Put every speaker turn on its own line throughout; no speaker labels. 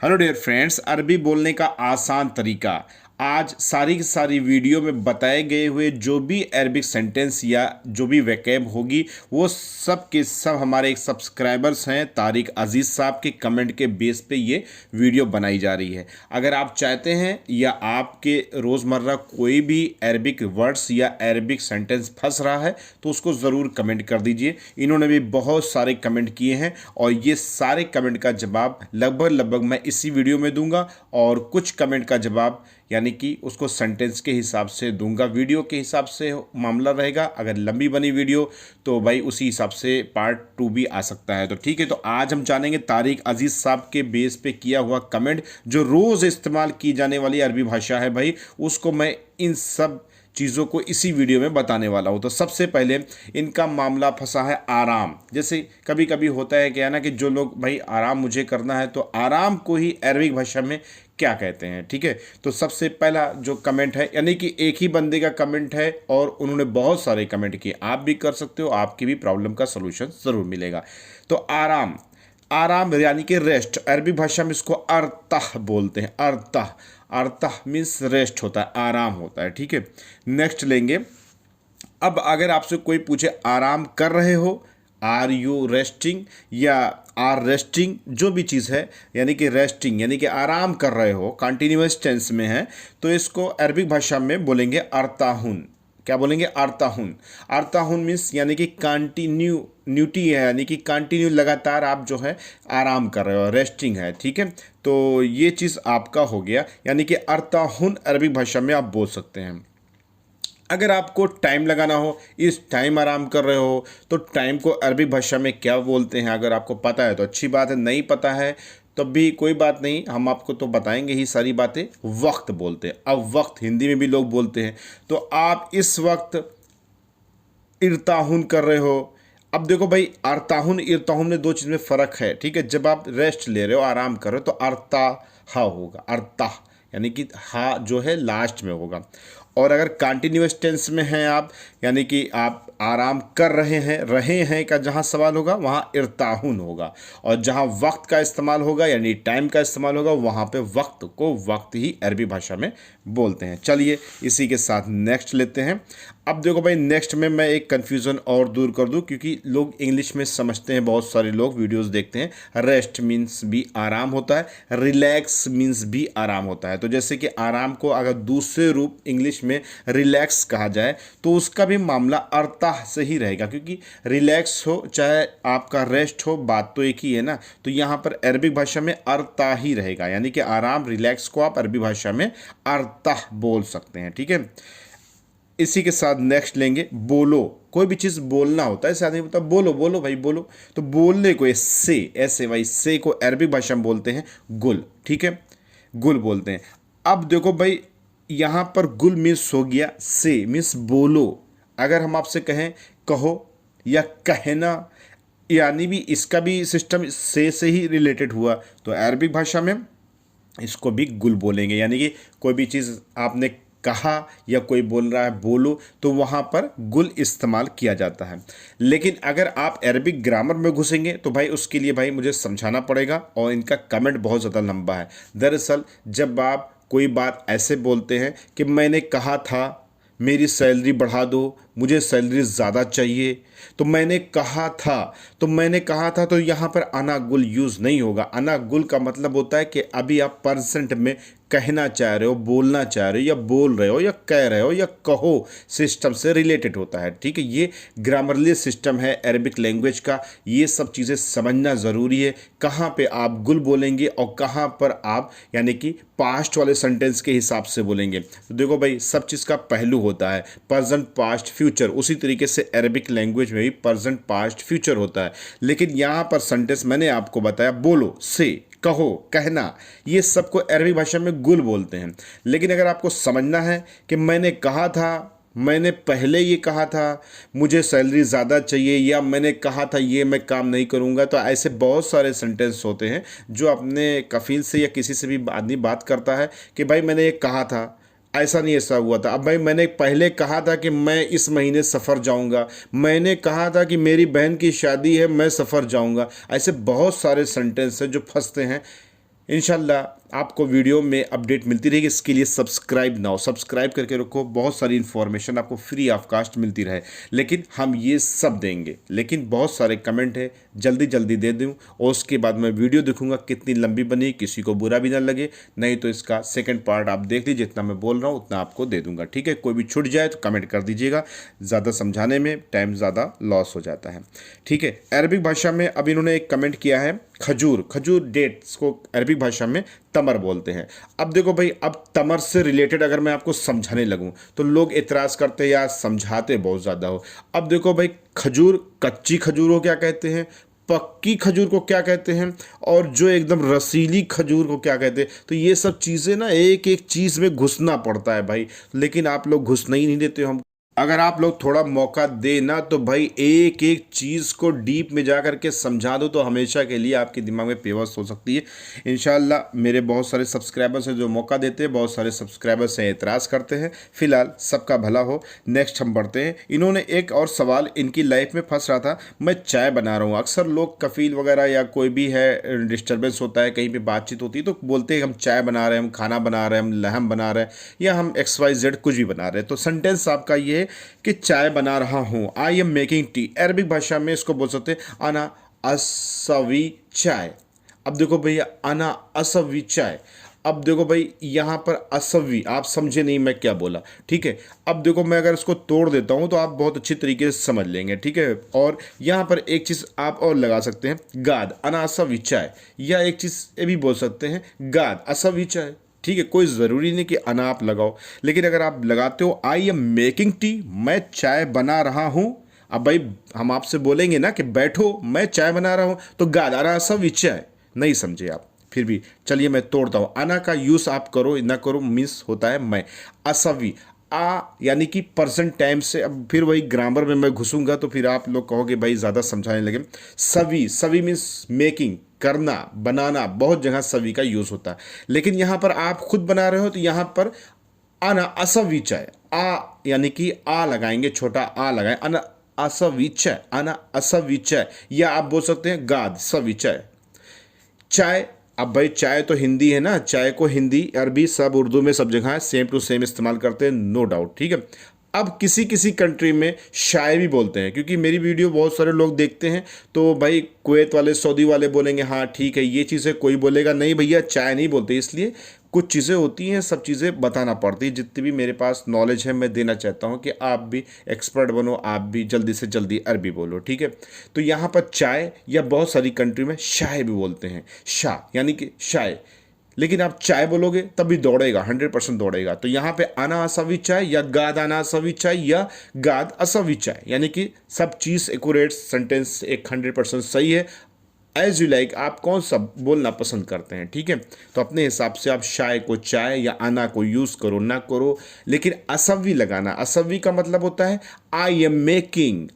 Hello dear friends, अरबी बोलने का आसान तरीका आज सारी की सारी वीडियो में बताए गए हुए जो भी अरबिक सेंटेंस या जो भी वैकेब होगी वो सब के सब हमारे एक सब्सक्राइबर्स हैं तारिक अजीज़ साहब के कमेंट के बेस पे ये वीडियो बनाई जा रही है। अगर आप चाहते हैं या आपके रोज़मर्रा कोई भी अरबिक वर्ड्स या अरबिक सेंटेंस फंस रहा है तो उसको ज़रूर कमेंट कर दीजिए। इन्होंने भी बहुत सारे कमेंट किए हैं और ये सारे कमेंट का जवाब लगभग मैं इसी वीडियो में दूंगा और कुछ कमेंट का जवाब यानी कि उसको सेंटेंस के हिसाब से दूंगा। वीडियो के हिसाब से मामला रहेगा। अगर लंबी बनी वीडियो तो भाई उसी हिसाब से पार्ट 2 भी आ सकता है। तो ठीक है, तो आज हम जानेंगे तारिक अजीज़ साहब के बेस पे किया हुआ कमेंट जो रोज़ इस्तेमाल की जाने वाली अरबी भाषा है भाई, उसको मैं इन सब चीज़ों को इसी वीडियो में बताने वाला हूँ। तो सबसे पहले इनका मामला फंसा है आराम। जैसे कभी कभी होता है क्या ना कि जो लोग भाई आराम मुझे करना है तो आराम को ही अरबिक भाषा में क्या कहते हैं। ठीक है, तो सबसे पहला जो कमेंट है यानी कि एक ही बंदे का कमेंट है और उन्होंने बहुत सारे कमेंट किए। आप भी कर सकते हो, आपकी भी प्रॉब्लम का सलूशन ज़रूर मिलेगा। तो आराम, आराम यानी कि रेस्ट, अरबी भाषा में इसको अरताह बोलते हैं। अरताह, अरताह मीन्स रेस्ट होता है, आराम होता है। ठीक है, नेक्स्ट लेंगे। अब अगर आपसे कोई पूछे आराम कर रहे हो, आर यू रेस्टिंग या आर रेस्टिंग, जो भी चीज़ है यानी कि रेस्टिंग यानी कि आराम कर रहे हो, कंटिन्यूअस टेंस में है, तो इसको अरबिक भाषा में बोलेंगे अरताहुन। क्या बोलेंगे? अरताहुन। अरताहुन मीन्स यानी कि कंटिन्यूटी है, यानी कि कंटिन्यू लगातार आप जो है आराम कर रहे हो, रेस्टिंग है। ठीक है, तो ये चीज़ आपका हो गया, यानी कि अरताहुन अरबिक भाषा में आप बोल सकते हैं। अगर आपको टाइम लगाना हो, इस टाइम आराम कर रहे हो, तो टाइम को अरबी भाषा में क्या बोलते हैं? अगर आपको पता है तो अच्छी बात है, नहीं पता है तब भी कोई बात नहीं, हम आपको तो बताएंगे ही सारी बातें। वक्त बोलते हैं। अब वक्त हिंदी में भी लोग बोलते हैं, तो आप इस वक्त इरताहुन कर रहे हो। अब देखो भाई, अरताहुन इरताहुन में दो चीज़ में फ़र्क है। ठीक है, जब आप रेस्ट ले रहे हो, आराम कर रहे हो, तो अरता होगा, अरता यानी कि हा जो है लास्ट में होगा। और अगर कंटिन्यूअस टेंस में हैं आप, यानी कि आप आराम कर रहे हैं का जहाँ सवाल होगा वहाँ इरताहुन होगा, और जहाँ वक्त का इस्तेमाल होगा यानी टाइम का इस्तेमाल होगा वहाँ पे वक्त को वक्त ही अरबी भाषा में बोलते हैं। चलिए इसी के साथ नेक्स्ट लेते हैं। अब देखो भाई, नेक्स्ट में मैं एक कन्फ्यूज़न और दूर कर दूं, क्योंकि लोग इंग्लिश में समझते हैं, बहुत सारे लोग वीडियोस देखते हैं। रेस्ट मीन्स भी आराम होता है, रिलैक्स मीन्स भी आराम होता है। तो जैसे कि आराम को अगर दूसरे रूप इंग्लिश में रिलैक्स कहा जाए तो उसका भी मामला अरताह से ही रहेगा, क्योंकि रिलैक्स हो चाहे आपका रेस्ट हो, बात तो एक ही है ना। तो यहाँ पर अरबिक भाषा में अरताह ही रहेगा, यानी कि आराम रिलैक्स को आप अरबी भाषा में अरताह बोल सकते हैं। ठीक है, इसी के साथ नेक्स्ट लेंगे बोलो। कोई भी चीज़ बोलना होता है, ऐसे आदमी बोलता है बोलो बोलो भाई बोलो, तो बोलने को से, ऐसे भाई से को अरबी भाषा में बोलते हैं गुल। ठीक है, गुल बोलते हैं। अब देखो भाई, यहाँ पर गुल मीन्स हो गया से मीन्स बोलो। अगर हम आपसे कहें कहो या कहना, यानी भी इसका भी सिस्टम से ही रिलेटेड हुआ, तो अरबिक भाषा में इसको भी गुल बोलेंगे। यानी कि कोई भी चीज़ आपने कहा या कोई बोल रहा है बोलो, तो वहाँ पर गुल इस्तेमाल किया जाता है। लेकिन अगर आप अरबिक ग्रामर में घुसेंगे तो भाई उसके लिए भाई मुझे समझाना पड़ेगा, और इनका कमेंट बहुत ज़्यादा लंबा है। दरअसल जब आप कोई बात ऐसे बोलते हैं कि मैंने कहा था मेरी सैलरी बढ़ा दो, मुझे सैलरी ज़्यादा चाहिए, तो मैंने कहा था, तो यहाँ पर अना गुल यूज़ नहीं होगा। अना गुल का मतलब होता है कि अभी आप परसेंट में कहना चाह रहे हो, बोलना चाह रहे हो, या बोल रहे हो, या कह रहे हो, या कहो सिस्टम से रिलेटेड होता है। ठीक है, ये ग्रामरली सिस्टम है अरबिक लैंग्वेज का। ये सब चीज़ें समझना ज़रूरी है, कहाँ पे आप गुल बोलेंगे और कहाँ पर आप यानी कि पास्ट वाले सेंटेंस के हिसाब से बोलेंगे। तो देखो भाई, सब चीज़ का पहलू होता है, प्रेजेंट पास्ट फ्यूचर। उसी तरीके से अरबिक लैंग्वेज में भी प्रेजेंट पास्ट फ्यूचर होता है। लेकिन यहाँ पर सेंटेंस मैंने आपको बताया, बोलो, से, कहो, कहना, ये सबको अरबी भाषा में गुल बोलते हैं। लेकिन अगर आपको समझना है कि मैंने कहा था, मैंने पहले ये कहा था मुझे सैलरी ज़्यादा चाहिए, या मैंने कहा था ये मैं काम नहीं करूँगा, तो ऐसे बहुत सारे सेंटेंस होते हैं जो अपने कफील से या किसी से भी आदमी बात करता है कि भाई मैंने ये कहा था, ऐसा नहीं ऐसा हुआ था। अब भाई मैंने पहले कहा था कि मैं इस महीने सफ़र जाऊंगा, मैंने कहा था कि मेरी बहन की शादी है मैं सफ़र जाऊंगा। ऐसे बहुत सारे सेंटेंस हैं जो फंसते हैं इंशाल्लाह आपको वीडियो में अपडेट मिलती रहेगी। इसके लिए सब्सक्राइब ना हो, सब्सक्राइब करके रखो, बहुत सारी इन्फॉर्मेशन आपको फ्री ऑफ कास्ट मिलती रहे। लेकिन हम ये सब देंगे, लेकिन बहुत सारे कमेंट है जल्दी जल्दी दे दूँ और उसके बाद मैं वीडियो देखूंगा कितनी लंबी बनी, किसी को बुरा भी ना लगे। नहीं तो इसका सेकंड पार्ट आप देख लीजिए, जितना मैं बोल रहा हूँ उतना आपको दे दूंगा, ठीक है। कोई भी छूट जाए तो कमेंट कर दीजिएगा, ज़्यादा समझाने में टाइम ज़्यादा लॉस हो जाता है, ठीक है। अरबिक भाषा में अब इन्होंने एक कमेंट किया है, खजूर, खजूर डेट्स को अरबिक भाषा में तमर बोलते हैं। अब देखो भाई, अब तमर से रिलेटेड अगर मैं आपको समझाने लगूं तो लोग इतराज़ करते हैं या समझाते बहुत ज़्यादा हो। अब देखो भाई, खजूर, कच्ची खजूर को क्या कहते हैं, पक्की खजूर को क्या कहते हैं, और जो एकदम रसीली खजूर को क्या कहते हैं। तो ये सब चीज़ें ना एक एक चीज़ में घुसना पड़ता है भाई, लेकिन आप लोग घुसना ही नहीं देते हो। हम अगर आप लोग थोड़ा मौका देना तो भाई एक एक चीज़ को डीप में जा कर के समझा दो तो हमेशा के लिए आपके दिमाग में पेवस्त हो सकती है। इंशाल्लाह मेरे बहुत सारे सब्सक्राइबर्स हैं जो मौका देते हैं, बहुत सारे सब्सक्राइबर्स हैं एतराज़ करते हैं। फिलहाल सबका भला हो। नेक्स्ट हम बढ़ते हैं। इन्होंने एक और सवाल, इनकी लाइफ में फंस रहा था, मैं चाय बना रहा हूँ। अक्सर लोग कफील वगैरह या कोई भी है डिस्टर्बेंस होता है, कहीं पर बातचीत होती है तो बोलते हैं हम चाय बना रहे हैं, हम खाना बना रहे हैं, हम लहम बना रहे हैं, या हम XYZ कुछ भी बना रहे हैं। तो सेंटेंस आपका ये कि चाय बना रहा हूं, I am making tea. Arabic भाषा में इसको बोल सकते हैं अना असवी चाय। अब देखो भैया, अना असवी चाय। अब देखो भाई, यहां पर असवी आप समझे नहीं मैं क्या बोला, ठीक है। अब देखो मैं अगर इसको तोड़ देता हूं तो आप बहुत अच्छी तरीके से समझ लेंगे, ठीक है। और यहां पर एक चीज़ आप और लगा सकते हैं, गाद, अना असवी चाय, या एक चीज़ ये भी बोल सकते हैं, गाद असवी चाय, ठीक है। कोई ज़रूरी नहीं कि अना आप लगाओ, लेकिन अगर आप लगाते हो आई एम मेकिंग टी, मैं चाय बना रहा हूँ। अब भाई हम आपसे बोलेंगे ना कि बैठो मैं चाय बना रहा हूँ, तो गादारा सब विचाय नहीं समझे आप। फिर भी चलिए मैं तोड़ता हूँ। अना का यूज़ आप करो ना करो मीन्स होता है मैं। असवी, आ यानी कि पर्सन टाइम से, अब फिर वही ग्रामर में मैं घुसूंगा तो फिर आप लोग कहोगे भाई ज़्यादा समझाने लगे। सवी, सवी मीन्स मेकिंग, करना, बनाना, बहुत जगह सवी का यूज़ होता है। लेकिन यहाँ पर आप खुद बना रहे हो तो यहाँ पर आना असविचय, आ यानी कि आ लगाएंगे, छोटा आ लगाएं, अना असविचय, अना असविचय, या आप बोल सकते हैं गाद सविचय। चाय, अब भाई चाय तो हिंदी है ना, चाय को हिंदी अरबी सब उर्दू में सब जगह सेम टू सेम इस्तेमाल करते हैं, नो डाउट, ठीक है। अब किसी किसी कंट्री में शाय भी बोलते हैं, क्योंकि मेरी वीडियो बहुत सारे लोग देखते हैं तो भाई कुवैत वाले, सऊदी वाले बोलेंगे हाँ ठीक है ये चीज़ है, कोई बोलेगा नहीं भैया चाय नहीं बोलते। इसलिए कुछ चीज़ें होती हैं, सब चीज़ें बताना पड़ती है। जितनी भी मेरे पास नॉलेज है मैं देना चाहता हूँ कि आप भी एक्सपर्ट बनो, आप भी जल्दी से जल्दी अरबी बोलो, ठीक है। तो यहाँ पर चाय या बहुत सारी कंट्री में शाय भी बोलते हैं, शाह यानी कि शाय। लेकिन आप चाय बोलोगे तब भी दौड़ेगा, 100% दौड़ेगा। तो यहाँ पे आना असवी चाय या गाद आना असवी चाय या गाद असवी चाय, यानी कि सब चीज़ एक्यूरेट, सेंटेंस एक 100% सही है। एज यू लाइक, आप कौन सा बोलना पसंद करते हैं, ठीक है। तो अपने हिसाब से आप शाय को चाय या आना को यूज़ करो ना करो, लेकिन असवी लगाना। असवी का मतलब होता है I am making,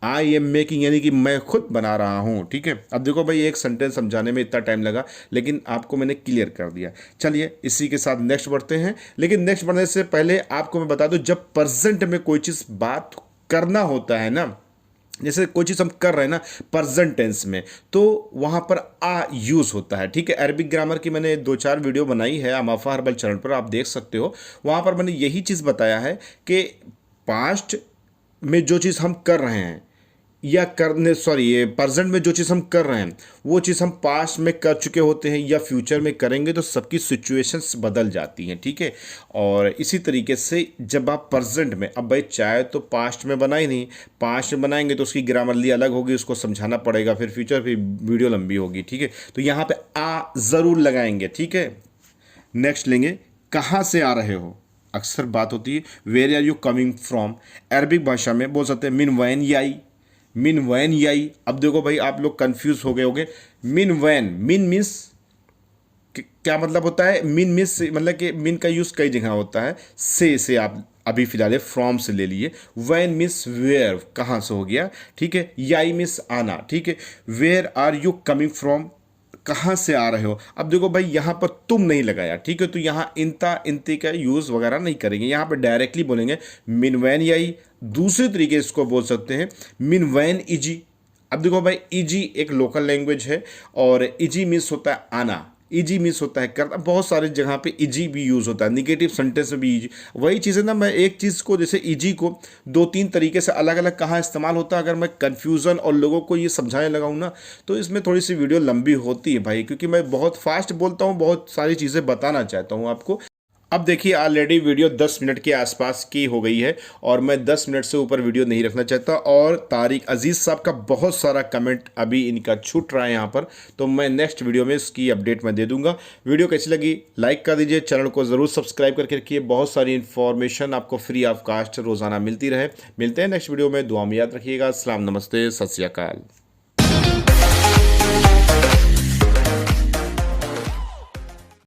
I am making यानी कि मैं खुद बना रहा हूँ, ठीक है। अब देखो भाई एक सेंटेंस समझाने में इतना टाइम लगा, लेकिन आपको मैंने क्लियर कर दिया। चलिए इसी के साथ नेक्स्ट बढ़ते हैं। लेकिन नेक्स्ट बढ़ने से पहले आपको मैं बता दूं, जब प्रेजेंट में कोई चीज़ बात करना होता है ना, जैसे कोई चीज़ हम कर रहे हैं ना प्रेजेंट टेंस में, तो वहाँ पर आ यूज़ होता है, ठीक है। अरबिक ग्रामर की मैंने 2-4 वीडियो बनाई है अमाफा हर्बल चैनल पर, आप देख सकते हो। वहाँ पर मैंने यही चीज़ बताया है कि पास्ट में जो चीज़ हम कर रहे हैं या करने, सॉरी ये प्रेजेंट में जो चीज़ हम कर रहे हैं वो चीज़ हम पास्ट में कर चुके होते हैं या फ्यूचर में करेंगे, तो सबकी सिचुएशंस बदल जाती हैं, ठीक है। और इसी तरीके से जब आप प्रेजेंट में, अब भाई चाय तो पास्ट में बनाई नहीं, पास्ट में बनाएंगे तो उसकी ग्रामरली अलग होगी, उसको समझाना पड़ेगा, फिर फ्यूचर फिर वीडियो लंबी होगी, ठीक है। तो यहाँ पर आ ज़रूर लगाएंगे, ठीक है। नेक्स्ट लेंगे, कहाँ से आ रहे हो। अक्सर बात होती है where are you coming from. Arabic भाषा में बोल सकते हैं मिन वैन याई, मिन वैन याई। अब देखो भाई आप लोग कंफ्यूज हो गए होंगे, मिन वैन, मिन मीन्स क्या मतलब होता है, मिन मीन्स मतलब कि मिन का यूज़ कई जगह होता है, से आप अभी फिलहाल फ्रॉम से ले लिए। वैन मीन्स वेयर, कहाँ से हो गया, ठीक है। याई मीन्स आना, ठीक है। Where are you coming from, कहाँ से आ रहे हो। अब देखो भाई यहाँ पर तुम नहीं लगाया, ठीक है, तो यहाँ इंता इंती का यूज़ वगैरह नहीं करेंगे, यहाँ पर डायरेक्टली बोलेंगे मिन वैन याई। दूसरे तरीके इसको बोल सकते हैं मिन वैन इजी। अब देखो भाई इजी एक लोकल लैंग्वेज है और इजी मीन्स होता है आना, ईजी मीन्स होता है करना, बहुत सारी जगह पे ईजी भी यूज़ होता है, निगेटिव सेंटेंस में भी ईजी। वही चीज़ है ना, मैं एक चीज़ को जैसे ईजी को 2-3 तरीके से अलग अलग कहाँ इस्तेमाल होता है, अगर मैं कन्फ्यूज़न और लोगों को ये समझाने लगाऊँ ना तो इसमें थोड़ी सी वीडियो लंबी होती है भाई, क्योंकि मैं बहुत फास्ट बोलता हूँ, बहुत सारी चीज़ें बताना चाहता हूँ आपको। अब देखिए ऑलरेडी वीडियो 10 मिनट के आसपास की हो गई है और मैं 10 मिनट से ऊपर वीडियो नहीं रखना चाहता। और तारिक अजीज़ साहब का बहुत सारा कमेंट अभी इनका छूट रहा है यहाँ पर, तो मैं नेक्स्ट वीडियो में इसकी अपडेट मैं दे दूंगा। वीडियो कैसी लगी लाइक कर दीजिए, चैनल को ज़रूर सब्सक्राइब करके रखिए, बहुत सारी इन्फॉर्मेशन आपको फ्री ऑफ कास्ट रोज़ाना मिलती रहे। मिलते हैं नेक्स्ट वीडियो में, दुआ में याद रखिएगा। अस्सलाम, नमस्ते, सत श्री अकाल।